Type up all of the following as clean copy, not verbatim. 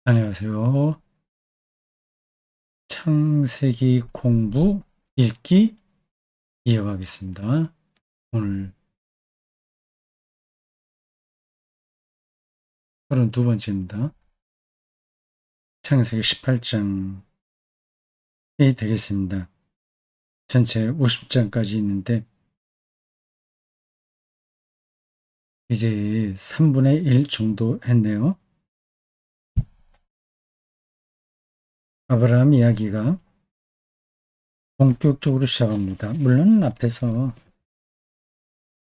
안녕하세요. 창세기 공부 읽기 이어가겠습니다. 오늘 32번째입니다. 창세기 18장이 되겠습니다. 전체 50장까지 있는데 이제 3분의 1 정도 했네요. 아브라함 이야기가 본격적으로 시작합니다. 물론 앞에서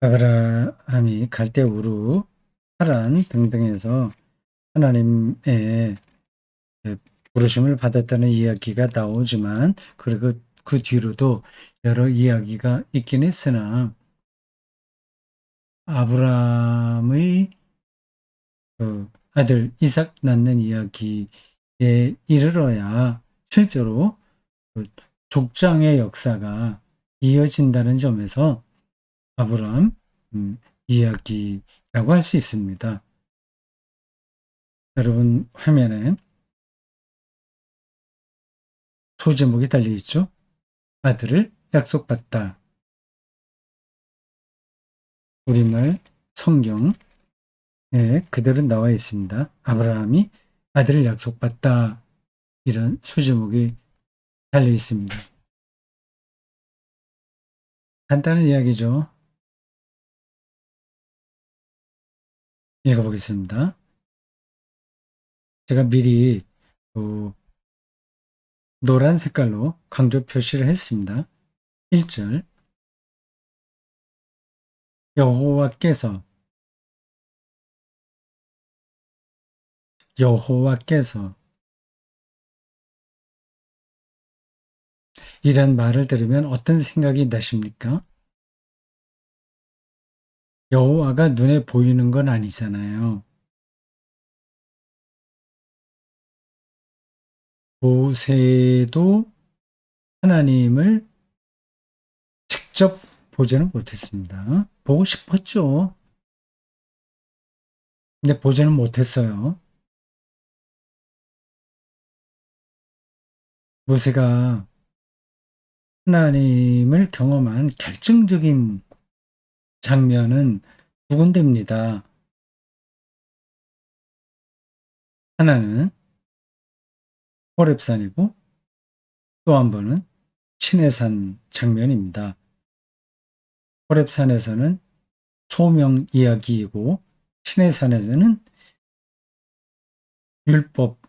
아브라함이 갈대 우르, 하란 등등에서 하나님의 부르심을 받았다는 이야기가 나오지만 그리고 그 뒤로도 여러 이야기가 있긴 했으나 아브라함의 그 아들 이삭 낳는 이야기에 이르러야 실제로 그 족장의 역사가 이어진다는 점에서 아브라함 이야기라고 할 수 있습니다. 여러분 화면에 소제목이 달려 있죠. 아들을 약속받다. 우리말 성경에 그대로 나와 있습니다. 아브라함이 아들을 약속받다. 이런 소제목이 달려 있습니다. 간단한 이야기죠. 읽어보겠습니다. 제가 미리 노란 색깔로 강조 표시를 했습니다. 1절 여호와께서 이런 말을 들으면 어떤 생각이 나십니까? 여호와가 눈에 보이는 건 아니잖아요. 모세도 하나님을 직접 보지는 못했습니다. 보고 싶었죠. 근데 보지는 못했어요. 모세가 하나님을 경험한 결정적인 장면은 두 군데입니다. 하나는 호렙산이고 또 한 번은 시내산 장면입니다. 호렙산에서는 소명 이야기이고 시내산에서는 율법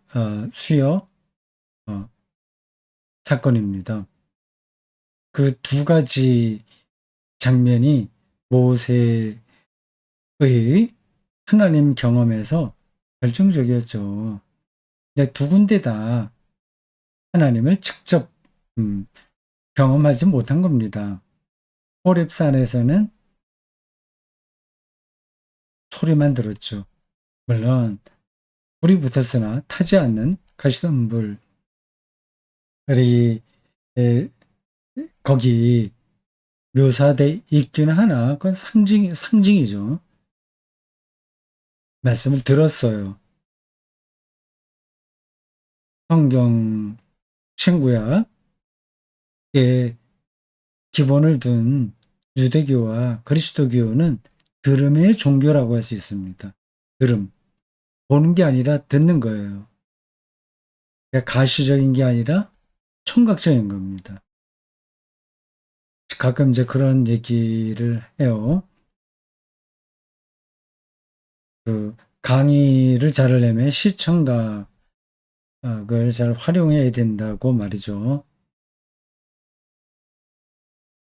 수여 사건입니다. 그 두 가지 장면이 모세의 하나님 경험에서 결정적이었죠. 근데 두 군데 다 하나님을 직접 경험하지 못한 겁니다. 호렙산에서는 소리만 들었죠. 물론 불이 붙었으나 타지 않는 가시덤불이 거기 묘사돼 있기는 하나 그건 상징이죠. 말씀을 들었어요. 성경 신구약에 기본을 둔 유대교와 그리스도교는 들음의 종교라고 할 수 있습니다. 들음. 보는 게 아니라 듣는 거예요. 그러니까 가시적인 게 아니라 청각적인 겁니다. 가끔 이제 그런 얘기를 해요. 그 강의를 잘하려면 시청각을 잘 활용해야 된다고 말이죠.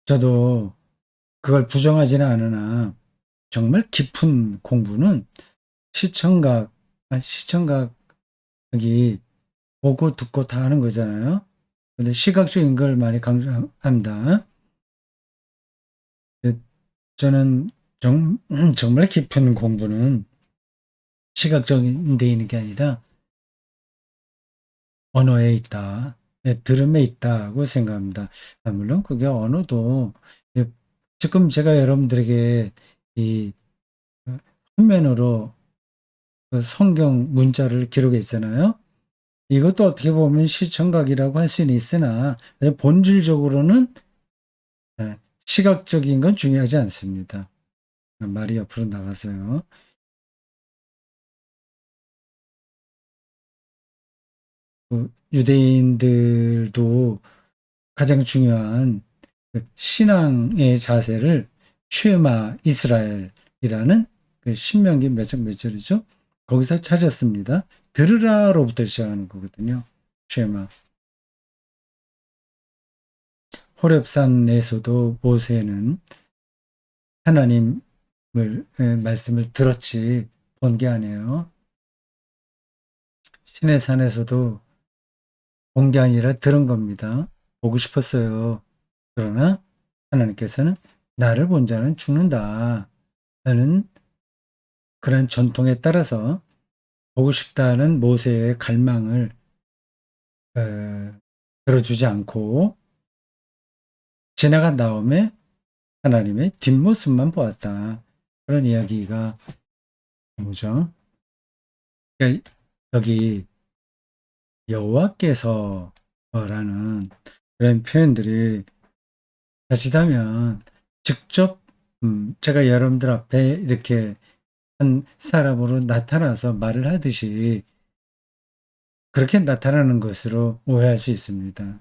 저도 그걸 부정하지는 않으나 정말 깊은 공부는 시청각이 보고 듣고 다 하는 거잖아요. 근데 시각적인 걸 많이 강조합니다. 저는 정말 깊은 공부는 시각적인 데 있는 게 아니라 언어에 있다. 들음에 있다고 생각합니다. 물론 그게 언어도 지금 제가 여러분들에게 이 화면으로 그 성경 문자를 기록했잖아요. 이것도 어떻게 보면 시청각이라고 할 수는 있으나 본질적으로는 시각적인 건 중요하지 않습니다. 말이 옆으로 나가서요. 유대인들도 가장 중요한 신앙의 자세를 쉐마 이스라엘이라는 신명기 몇 절이죠? 거기서 찾았습니다. 들으라로부터 시작하는 거거든요. 쉐마. 호렙산에서도 모세는 하나님을 말씀을 들었지 본 게 아니에요. 시내산에서도 본 게 아니라 들은 겁니다. 보고 싶었어요. 그러나 하나님께서는 나를 본 자는 죽는다 하는 그런 전통에 따라서 보고 싶다는 모세의 갈망을 들어주지 않고 지나간 다음에 하나님의 뒷모습만 보았다. 그런 이야기가 나오죠. 그러니까 여기 여호와께서라는 그런 표현들이 자칫하면 직접 제가 여러분들 앞에 이렇게 한 사람으로 나타나서 말을 하듯이 그렇게 나타나는 것으로 오해할 수 있습니다.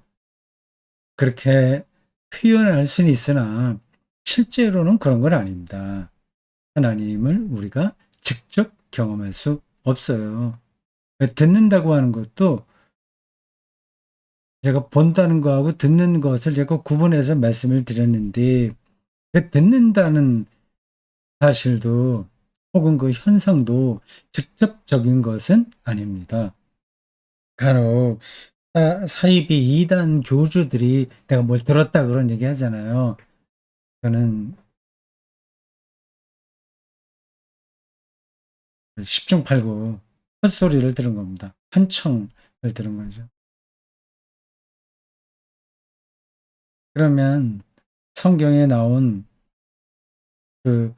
그렇게 표현할 수는 있으나 실제로는 그런 건 아닙니다. 하나님을 우리가 직접 경험할 수 없어요. 듣는다고 하는 것도 제가 본다는 거하고 듣는 것을 제가 구분해서 말씀을 드렸는데 그 듣는다는 사실도 혹은 그 현상도 직접적인 것은 아닙니다. 간혹 사이비 이단 교주들이 내가 뭘 들었다 그런 얘기 하잖아요. 저는 10중 8구 헛소리를 들은 겁니다. 한청을 들은 거죠. 그러면 성경에 나온 그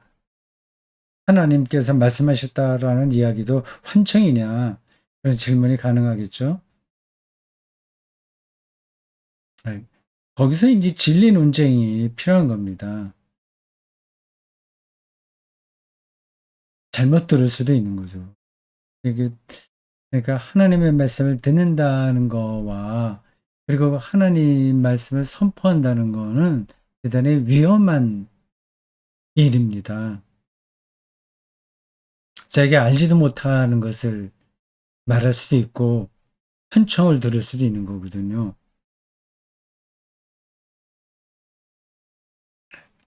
하나님께서 말씀하셨다라는 이야기도 환청이냐 그런 질문이 가능하겠죠. 네. 거기서 이제 진리 논쟁이 필요한 겁니다. 잘못 들을 수도 있는 거죠. 이게 그러니까 하나님의 말씀을 듣는다는 거와 그리고 하나님 말씀을 선포한다는 거는 대단히 위험한 일입니다. 자기가 알지도 못하는 것을 말할 수도 있고 편청을 들을 수도 있는 거거든요.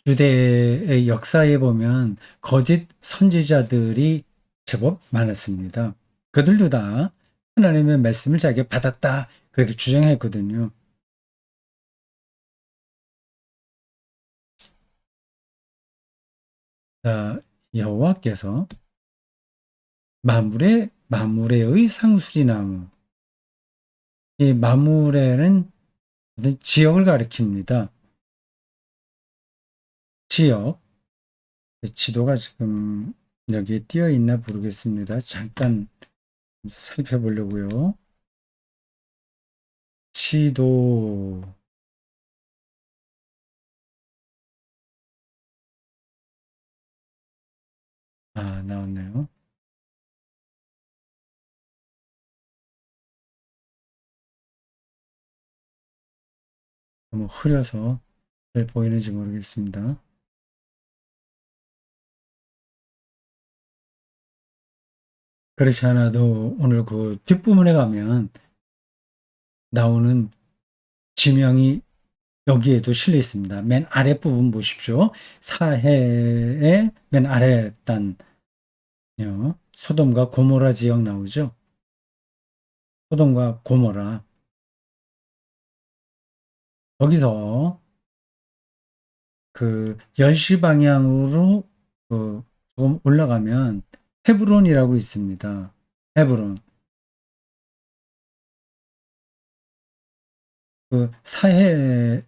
유대의 역사에 보면 거짓 선지자들이 제법 많았습니다. 그들도 다 하나님의 말씀을 자기가 받았다 그렇게 주장했거든요. 자, 여호와께서 마무레의 상수리 나무. 이 마무레는 지역을 가리킵니다. 지역. 지도가 지금 여기에 띄어 있나 모르겠습니다. 잠깐 살펴보려고요. 지도. 나왔네요. 너무 흐려서 잘 보이는지 모르겠습니다. 그렇지 않아도 오늘 그 뒷부분에 가면 나오는 지명이 여기에도 실려 있습니다. 맨 아랫부분 보십시오. 사해의 맨 아래 단요. 소돔과 고모라 지역 나오죠. 소돔과 고모라. 거기서 그 10시 방향으로 조금 올라가면 헤브론이라고 있습니다. 헤브론. 그 사해의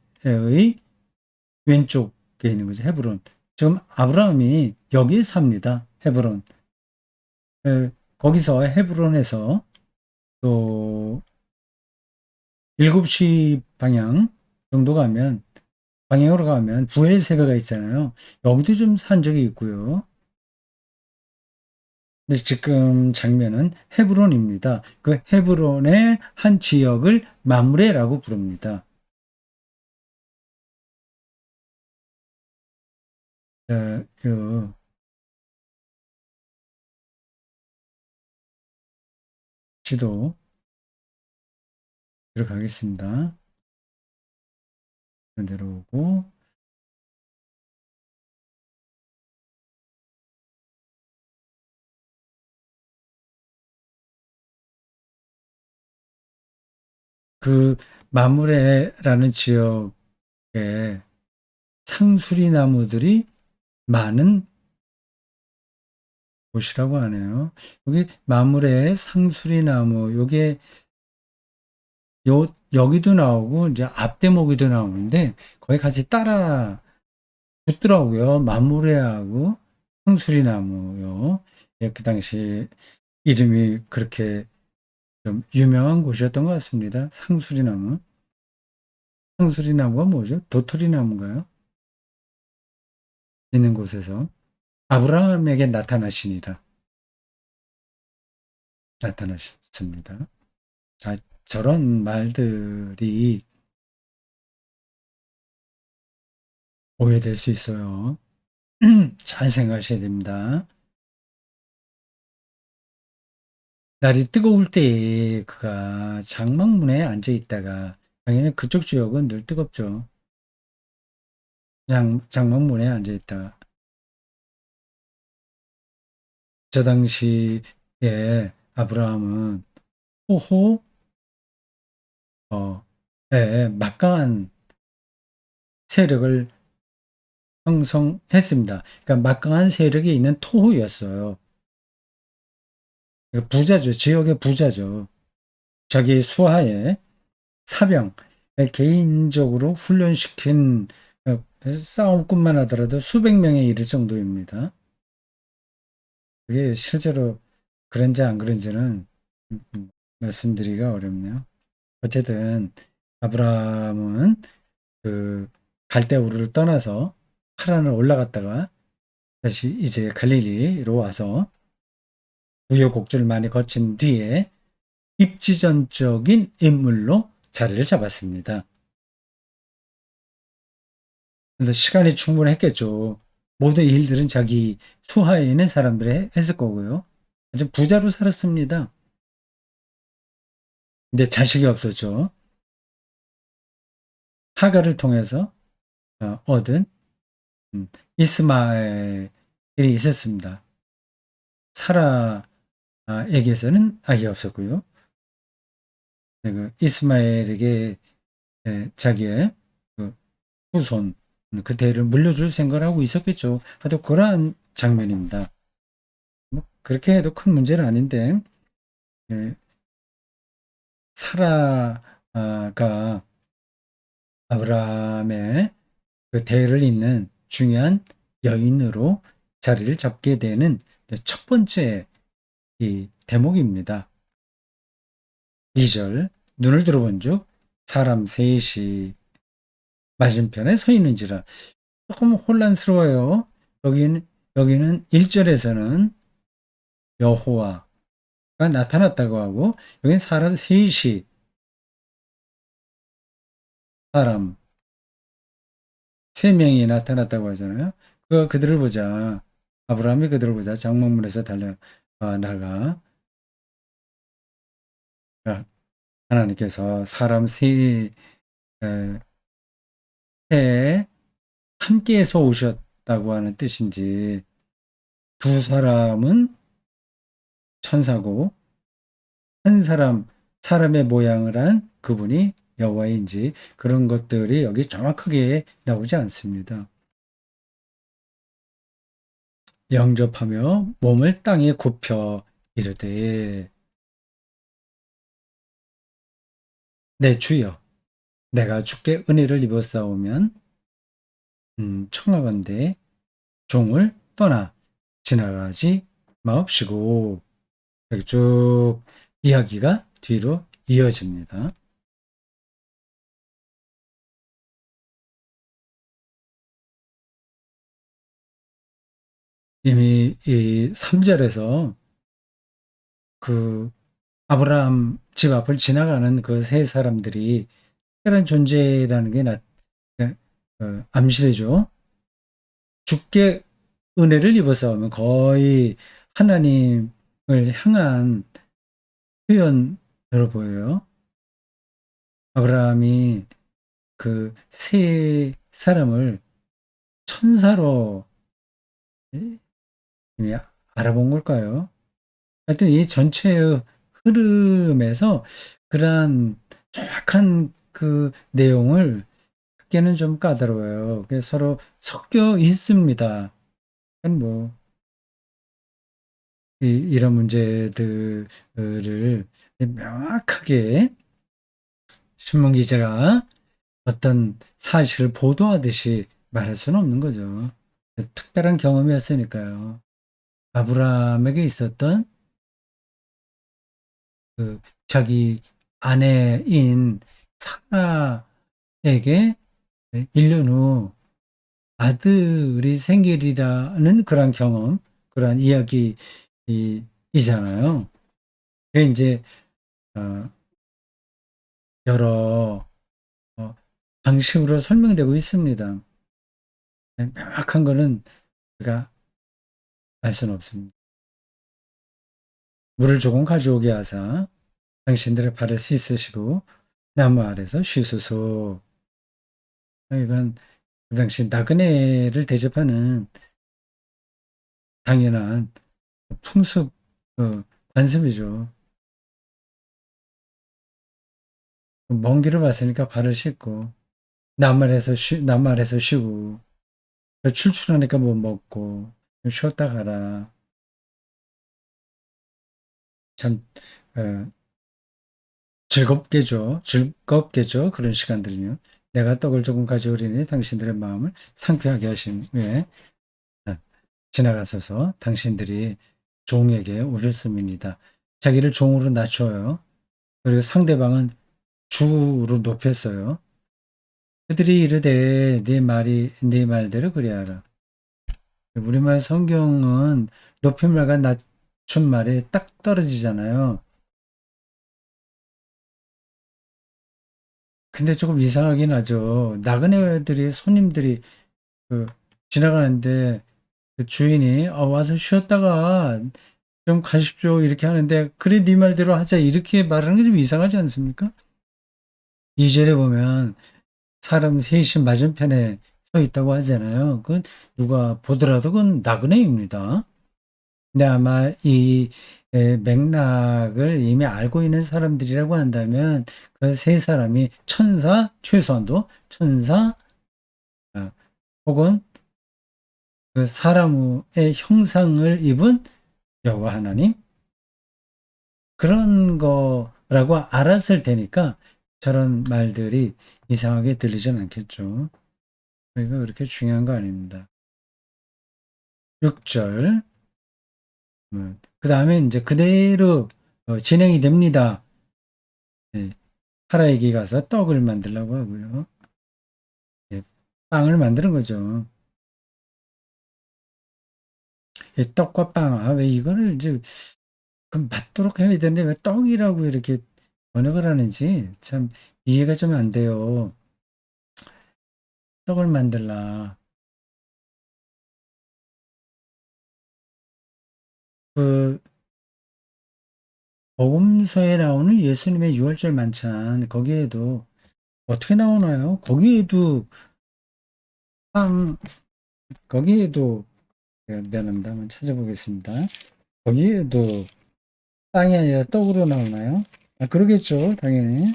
왼쪽에 있는 거죠. 헤브론. 지금 아브라함이 여기에 삽니다. 헤브론. 거기서 헤브론에서 또 7시 방향 정도 가면, 방향으로 가면 부엘세바가 있잖아요. 여기도 좀 산 적이 있고요. 근데 지금 장면은 헤브론입니다. 그 헤브론의 한 지역을 마므레라고 부릅니다. 그 지도 들어가겠습니다. 내려오고, 그 마므레라는 지역에 상수리 나무들이 많은 곳이라고 하네요. 여기 마물의 상수리 나무, 요게 여기도 나오고 이제 앞대목이도 나오는데 거기 같이 따라 붙더라고요. 마무레하고 상수리 나무요. 예, 그 당시 이름이 그렇게 좀 유명한 곳이었던 것 같습니다. 상수리 나무. 상수리 나무가 뭐죠? 도토리 나무인가요? 있는 곳에서 아브라함에게 나타나시니라 나타나셨습니다. 아, 저런 말들이 오해될 수 있어요. 잘 생각하셔야 됩니다. 날이 뜨거울 때 그가 장막문에 앉아 있다가 당연히 그쪽 지역은 늘 뜨겁죠. 장막문에 앉아 있다가 저 당시에 아브라함은 호호 어, 막강한 세력을 형성했습니다. 그러니까 막강한 세력이 있는 토호였어요. 그러니까 부자죠. 지역의 부자죠. 자기 수하에 사병, 개인적으로 훈련시킨 싸움꾼만 하더라도 수백 명에 이를 정도입니다. 그게 실제로 그런지 안 그런지는 말씀드리기가 어렵네요. 어쨌든 아브라함은 그 갈대우르를 떠나서 하란을 올라갔다가 다시 이제 갈릴리로 와서 우여곡절을 많이 거친 뒤에 입지전적인 인물로 자리를 잡았습니다. 그래서 시간이 충분했겠죠. 모든 일들은 자기 수하에 있는 사람들이 했을 거고요. 아주 부자로 살았습니다. 근데 자식이 없었죠. 하가를 통해서 얻은 이스마엘이 있었습니다. 사라에게서는 아기가 없었고요. 그 이스마엘에게 자기의 그 후손, 그 대를 물려줄 생각을 하고 있었겠죠. 하여튼 그러한 장면입니다. 뭐 그렇게 해도 큰 문제는 아닌데 예, 사라가 아브라함의 그 대를 잇는 중요한 여인으로 자리를 잡게 되는 첫 번째 이 대목입니다. 2절 눈을 들어본 즉 사람 셋이 맞은편에 서 있는지라 조금 혼란스러워요. 여기는 1절에서는 여호와가 나타났다고 하고 여기는 사람 셋이 사람 3명이 나타났다고 하잖아요. 그들을 보자. 아브라함이 그들을 보자. 장막문에서 달려 나가 하나님께서 사람 셋에 함께해서 오셨다고 하는 뜻인지 두 사람은 천사고 한 사람의 모양을 한 그분이 여호와인지 그런 것들이 여기 정확하게 나오지 않습니다. 영접하며 몸을 땅에 굽혀 이르되 내 주여 내가 주께 은혜를 입었사오면 청하건대 종을 떠나 지나가지 마옵시고 여기 쭉 이야기가 뒤로 이어집니다. 이미 이 3절에서 그 아브라함 집 앞을 지나가는 그 세 사람들이 특별한 존재라는 게 암시되죠. 주께 은혜를 입어서 하면 거의 하나님을 향한 표현으로 보여요. 아브라함이 그 세 사람을 천사로 이미 알아본 걸까요? 하여튼 이 전체의 흐름에서 그러한 정확한 그 내용을 찾기는 좀 까다로워요. 그래서 서로 섞여 있습니다. 뭐 이런 문제들을 명확하게 신문 기자가 어떤 사실을 보도하듯이 말할 수는 없는 거죠. 특별한 경험이었으니까요. 아브라함에게 있었던 그 자기 아내인 사라에게 1년 후 아들이 생기리라는 그런 경험, 그러한 이야기이잖아요. 그게 이제 어, 여러 방식으로 설명되고 있습니다. 명확한 거는 제가 알 수는 없습니다. 물을 조금 가져오게 하사 당신들의 발을 씻으시고 나무 아래서 쉬소서. 이건 그 당시 나그네를 대접하는 당연한 풍습 관습이죠. 먼 길을 왔으니까 발을 씻고 나무 아래서 쉬고 출출하니까 뭐 먹고 쉬었다 가라. 참 어, 즐겁겠죠. 그런 시간들이면 내가 떡을 조금 가져오리니 당신들의 마음을 상쾌하게 하신 후에 지나가셔서 당신들이 종에게 오셨음이니다. 자기를 종으로 낮춰요. 그리고 상대방은 주로 높였어요. 그들이 이르되 네 말대로 그리하라. 우리말 성경은 높임말과 낮춤말이 딱 떨어지잖아요. 근데 조금 이상하긴 하죠. 나그네들이 손님들이 그 지나가는데 그 주인이 와서 쉬었다가 좀 가십시오 이렇게 하는데 그래 네 말대로 하자 이렇게 말하는 게 좀 이상하지 않습니까? 2절에 보면 사람 셋이 맞은편에 서 있다고 하잖아요. 그건 누가 보더라도 그건 나그네입니다. 근데 아마 이 맥락을 이미 알고 있는 사람들이라고 한다면 그 세 사람이 천사, 최소한도 천사, 아, 혹은 그 사람의 형상을 입은 여호와 하나님 그런 거라고 알았을 테니까 저런 말들이 이상하게 들리진 않겠죠. 그러니까 그렇게 중요한 거 아닙니다. 6절 그 다음에 이제 그대로 진행이 됩니다. 네, 사라에게 가서 떡을 만들라고 하고요. 네, 빵을 만드는 거죠. 떡과 빵, 왜 이거를 이제 맞도록 해야 되는데 왜 떡이라고 이렇게 번역을 하는지 참 이해가 좀 안 돼요. 떡을 만들라. 그 복음서에 나오는 예수님의 유월절 만찬 거기에도 어떻게 나오나요? 빵 거기에도 미안합니다. 한번 찾아보겠습니다. 거기에도 빵이 아니라 떡으로 나오나요? 그러겠죠. 당연히.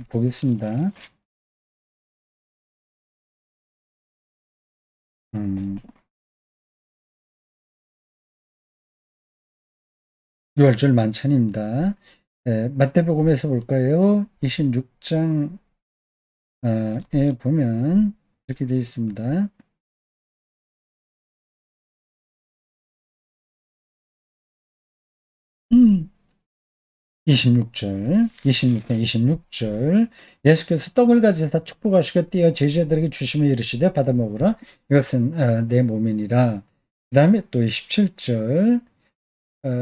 보겠습니다. 음, 유월절 만찬입니다. 마태복음에서 볼까요? 26장에 보면 이렇게 되어 있습니다. 26절, 26절. 예수께서 떡을 가지다 축복하시고 떼어 제자들에게 주시며 이르시되 받아 먹으라. 이것은 내 몸이니라. 그 다음에 또 17절,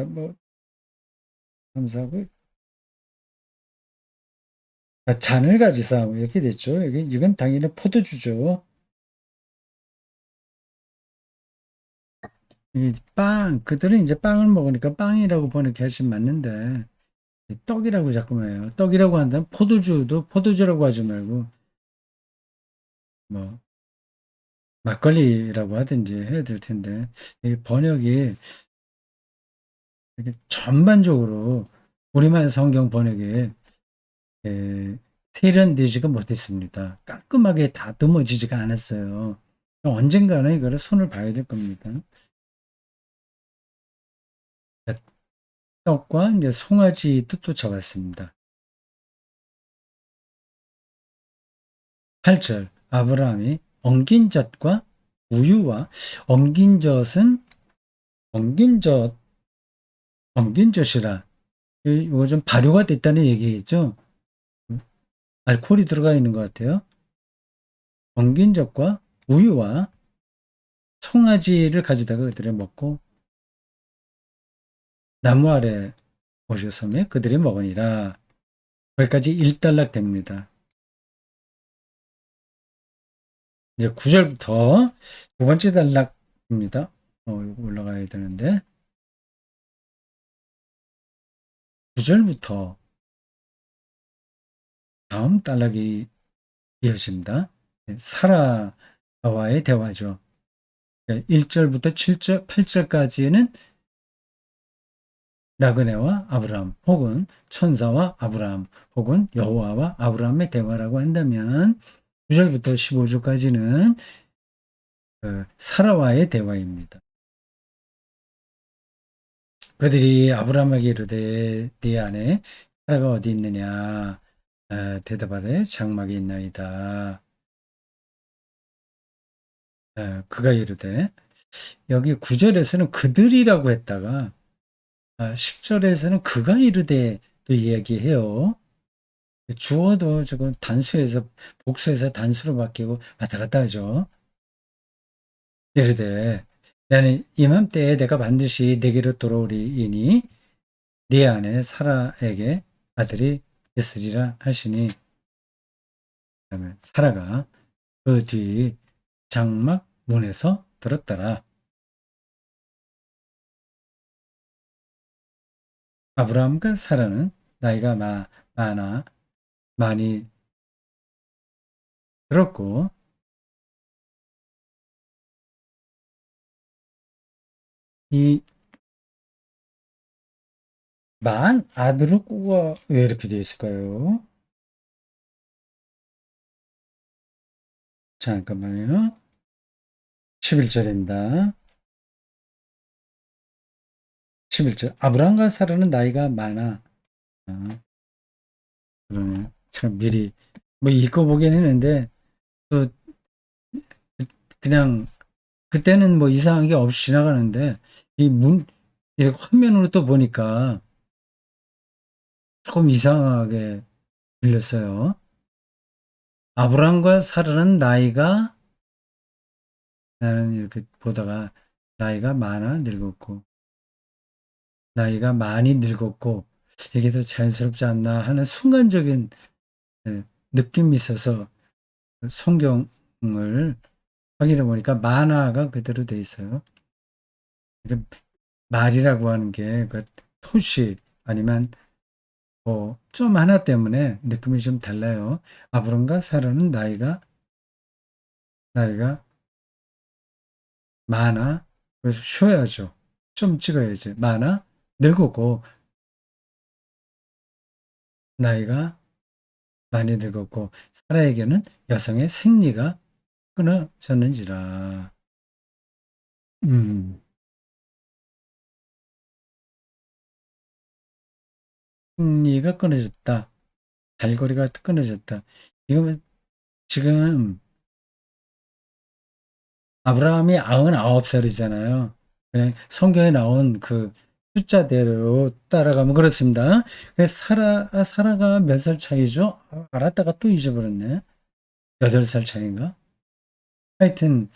뭐, 감사하고, 잔을 가지사, 이렇게 됐죠. 이건 당연히 포도주죠. 그들은 이제 빵을 먹으니까 빵이라고 번역하시면 맞는데, 떡이라고 자꾸만 해요. 떡이라고 한다면 포도주도 포도주라고 하지 말고, 뭐, 막걸리라고 하든지 해야 될 텐데, 이 번역이 이렇게 전반적으로 우리말 성경 번역에 세련되지가 못했습니다. 깔끔하게 다듬어지지가 않았어요. 언젠가는 이거를 손을 봐야 될 겁니다. 떡과 이제 송아지 뜻도 적었습니다. 8절 아브라함이 엉긴 젖과 우유와 엉긴 젖은 엉긴 젖 엉긴 젖이라 이거 좀 발효가 됐다는 얘기겠죠. 알코올이 들어가 있는 것 같아요. 엉긴 젖과 우유와 송아지를 가져다가 그들이 먹고 나무 아래 오셨으며 그들이 먹으니라. 거기까지 일단락 됩니다. 이제 9절부터 두 번째 단락입니다. 이거 올라가야 되는데 9절부터 다음 단락이 이어집니다. 사라와의 대화죠. 1절부터 7절, 8절까지는 나그네와 아브라함 혹은 천사와 아브라함 혹은 여호와와 아브라함의 대화라고 한다면 9절부터 15절까지는 사라와의 대화입니다. 그들이 아브라함에게 이르되 네 안에 사라가 어디 있느냐 대답하되 장막에 있나이다. 그가 이르되 여기 9절에서는 그들이라고 했다가 10절에서는 그가 이르되 또 이야기해요. 주어도 지금 단수에서 복수에서 단수로 바뀌고 왔다 갔다 하죠. 이르되 나는 이맘때에 내가 반드시 내게로 돌아오리이니 네 안에 사라에게 아들이 있으리라 하시니 그다음에 사라가 그 뒤 장막 문에서 들었더라. 아브라함과 사라는 나이가 많아 많이 들었고 이 만 아들을 꾸가 왜 이렇게 되어 있을까요? 잠깐만요. 11절입니다. 11절. 아브라함과 사라는 나이가 많아. 아, 그러네. 참 미리 뭐 읽어보긴 했는데 또 그냥 그때는 뭐 이상한 게 없이 지나가는데 이렇게 화면으로 또 보니까 조금 이상하게 들렸어요. 아브라함과 사라는 나이가 나는 이렇게 보다가 나이가 많아 늙었고 나이가 많이 늙었고 이게 더 자연스럽지 않나 하는 순간적인 느낌이 있어서 성경을 확인해 보니까 만화가 그대로 돼 있어요. 이게 말이라고 하는 게그 토시 아니면 뭐 좀 하나 때문에 느낌이 좀 달라요. 아브람과 사라는 나이가 많아. 그래서 쉬어야죠. 좀 찍어야지. 많아 늙었고 나이가 많이 늙었고 사라에게는 여성의 생리가 끊어졌는지라. 음, 생리가 끊어졌다. 달고리가 끊어졌다. 이거 지금 아브라함이 99살이잖아요. 그냥 성경에 나온 그 숫자대로 따라가면 그렇습니다. 사라가 몇 살 차이죠? 알았다가 또 잊어버렸네. 8살 차이인가? 하여튼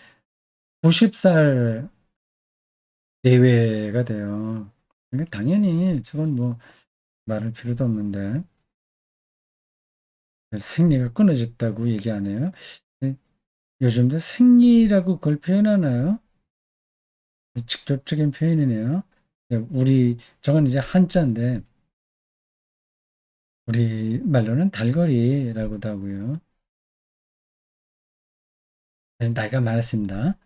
90살 내외가 돼요. 그러니까 당연히 저건 뭐 말할 필요도 없는데 생리가 끊어졌다고 얘기 안 해요. 네, 요즘도 생리라고 그걸 표현하나요? 직접적인 표현이네요. 네, 저건 이제 한자인데 우리 말로는 달거리라고도 하고요. 그래서 나이가 많았습니다.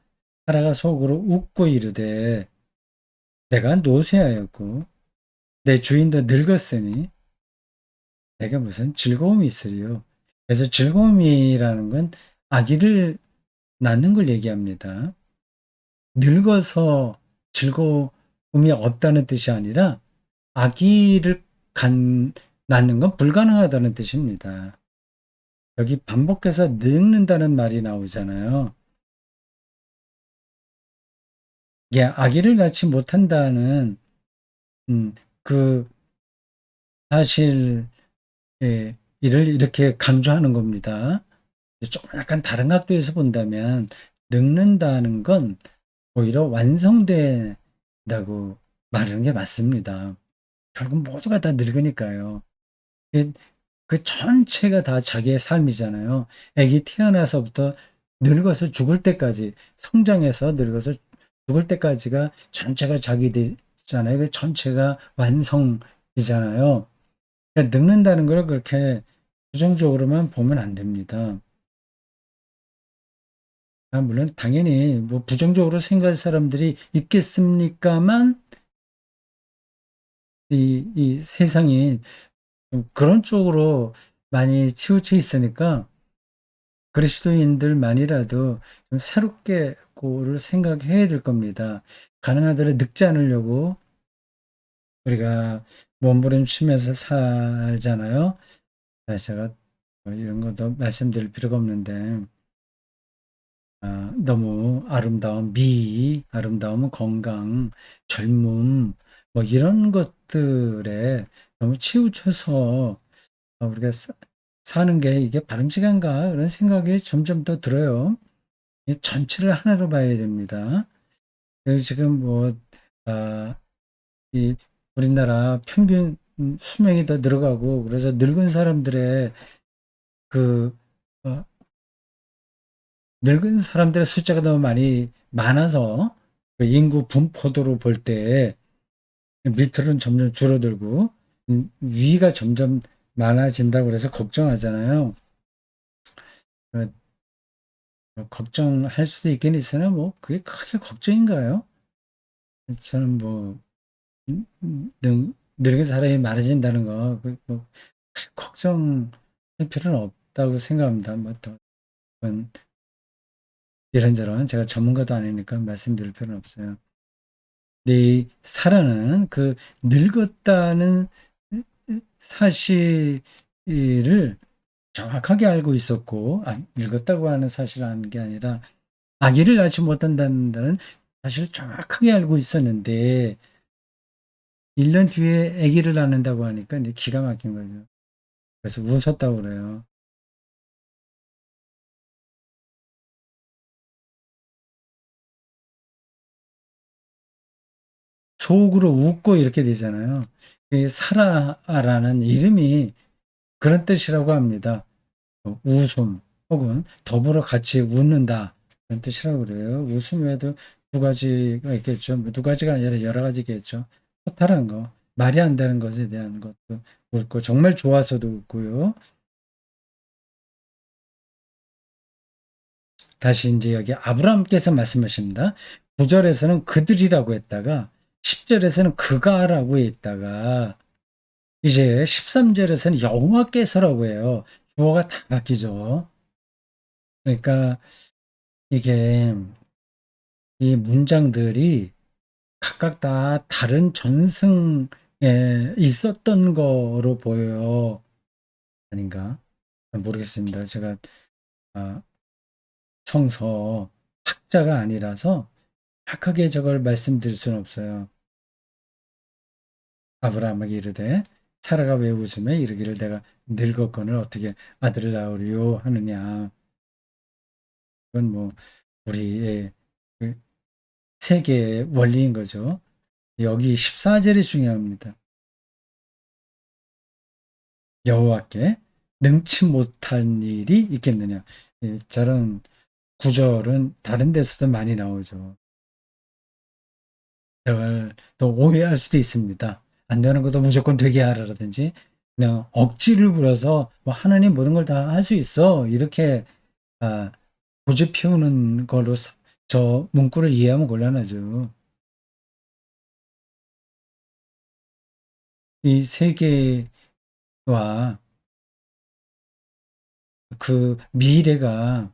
사라가 속으로 웃고 이르되 내가 노쇠하였고 내 주인도 늙었으니 내가 무슨 즐거움이 있으리요. 그래서 즐거움이라는 건 아기를 낳는 걸 얘기합니다. 늙어서 즐거움이 없다는 뜻이 아니라 아기를 낳는 건 불가능하다는 뜻입니다. 여기 반복해서 늙는다는 말이 나오잖아요. 이게 아기를 낳지 못한다는 음, 그 사실 이를 이렇게 강조하는 겁니다. 좀 약간 다른 각도에서 본다면 늙는다는 건 오히려 완성된다고 말하는 게 맞습니다. 결국 모두가 다 늙으니까요. 그, 그 전체가 다 자기의 삶이잖아요. 아기 태어나서부터 늙어서 죽을 때까지, 성장해서 늙어서 죽을 때까지가 전체가 자기잖아요. 그 전체가 완성이잖아요. 그러니까 늙는다는 걸 그렇게 부정적으로만 보면 안 됩니다. 물론 당연히 뭐 부정적으로 생각할 사람들이 있겠습니까만 이 세상이 좀 그런 쪽으로 많이 치우쳐 있으니까 그리스도인들만이라도 좀 새롭게 그거를 생각해야 될 겁니다. 가능한 대로 늙지 않으려고 우리가 몸부림치면서 살잖아요. 제가 뭐 이런 것도 말씀드릴 필요가 없는데 너무 아름다운 미, 아름다운 건강, 젊음, 뭐 이런 것들에 너무 치우쳐서 우리가 사는 게 이게 바람직한가 그런 생각이 점점 더 들어요. 이 전체를 하나로 봐야 됩니다. 그래서 지금 뭐, 아, 이 우리나라 평균 수명이 더 늘어가고 그래서 늙은 사람들의 그 어, 늙은 사람들의 숫자가 너무 많아서 그 인구 분포도로 볼 때 밑으로는 점점 줄어들고 위가 점점 많아진다고 그래서 걱정하잖아요. 어, 걱정할 수도 있긴 있으나 뭐 그게 크게 걱정인가요? 저는 뭐 늙은 사람이 많아진다는 거 뭐 걱정할 필요는 없다고 생각합니다. 뭐더 이런저런 제가 전문가도 아니니까 말씀드릴 필요는 없어요. 네, 사라는 그 늙었다는 사실을 정확하게 알고 있었고, 늙었다고 하는 사실을 아는 게 아니라 아기를 낳지 못한다는 사실을 정확하게 알고 있었는데, 1년 뒤에 아기를 낳는다고 하니까 이제 기가 막힌 거죠. 그래서 웃었다고 그래요. 속으로 웃고 이렇게 되잖아요. 이 사라라는 이름이 그런 뜻이라고 합니다. 웃음 혹은 더불어 같이 웃는다 그런 뜻이라고 그래요. 웃음에도 두 가지가 있겠죠. 뭐두 가지가 아니라 여러 가지겠죠. 허탈한 거, 말이 안 되는 것에 대한 것도 웃고 정말 좋아서도 웃고요. 다시 이제 여기 아브라함께서 말씀하십니다. 9절에서는 그들이라고 했다가 10절에서는 그가라고 했다가 이제 13절에서는 여호와께서라고 해요. 주어가 다 바뀌죠. 그러니까 이게 이 문장들이 각각 다 다른 전승에 있었던 거로 보여요. 아닌가? 모르겠습니다. 제가 아, 성서 학자가 아니라서 정확하게 저걸 말씀드릴 수는 없어요. 아브라함에게 이르되 사라가 왜 웃으며 이르기를 내가 늙었거늘 어떻게 아들을 낳으리요 하느냐. 그건 뭐 우리의 그 세계의 원리인 거죠. 여기 14절이 중요합니다. 여호와께 능치 못한 일이 있겠느냐. 저런 구절은 다른 데서도 많이 나오죠. 제가 또 오해할 수도 있습니다. 안 되는 것도 무조건 되게 하라라든지 그냥 억지를 부려서 뭐 하나님 모든 걸 다 할 수 있어 이렇게 고집 피우는 걸로 저 문구를 이해하면 곤란하죠. 이 세계와 그 미래가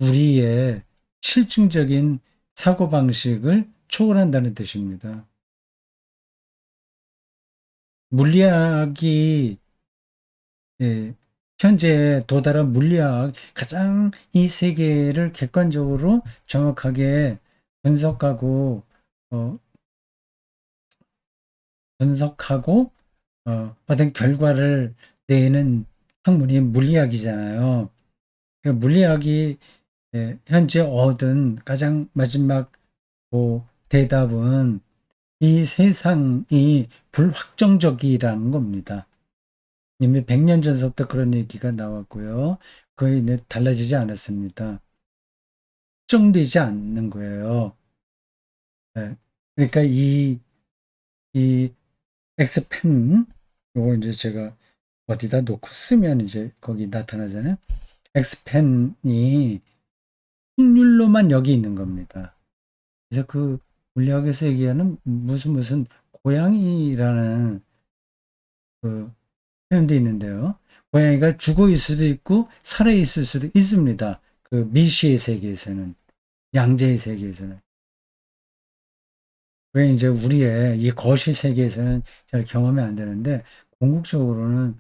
우리의 실증적인 사고방식을 초월한다는 뜻입니다. 물리학이 현재 도달한 물리학 가장 이 세계를 객관적으로 정확하게 분석하고 어, 분석하고 어떤 결과를 내는 학문이 물리학이잖아요. 물리학이 현재 얻은 가장 마지막 대답은 이 세상이 불확정적이라는 겁니다. 이미 100년 전부터 그런 얘기가 나왔고요. 거의 달라지지 않았습니다. 확정되지 않는 거예요. 네. 그러니까 이 엑스펜, 요거 이제 제가 어디다 놓고 쓰면 이제 거기 나타나잖아요. 엑스펜이 확률로만 여기 있는 겁니다. 그래서 그 물리학에서 얘기하는 무슨 고양이라는 그 표현도 있는데요. 고양이가 죽어 있을 수도 있고 살아 있을 수도 있습니다. 그 미시의 세계에서는, 양재의 세계에서는. 왜 이제 우리의 이 거시 세계에서는 잘 경험이 안 되는데 궁극적으로는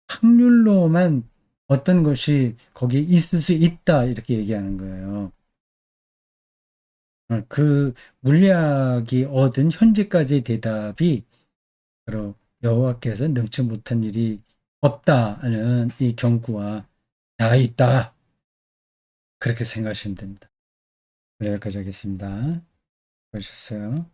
확률로만 어떤 것이 거기에 있을 수 있다 이렇게 얘기하는 거예요. 그 물리학이 얻은 현재까지의 대답이 바로 여호와께서 능치 못한 일이 없다는 이 경구와 나 있다 그렇게 생각하시면 됩니다. 네, 여기까지 하겠습니다. 수고하셨어요.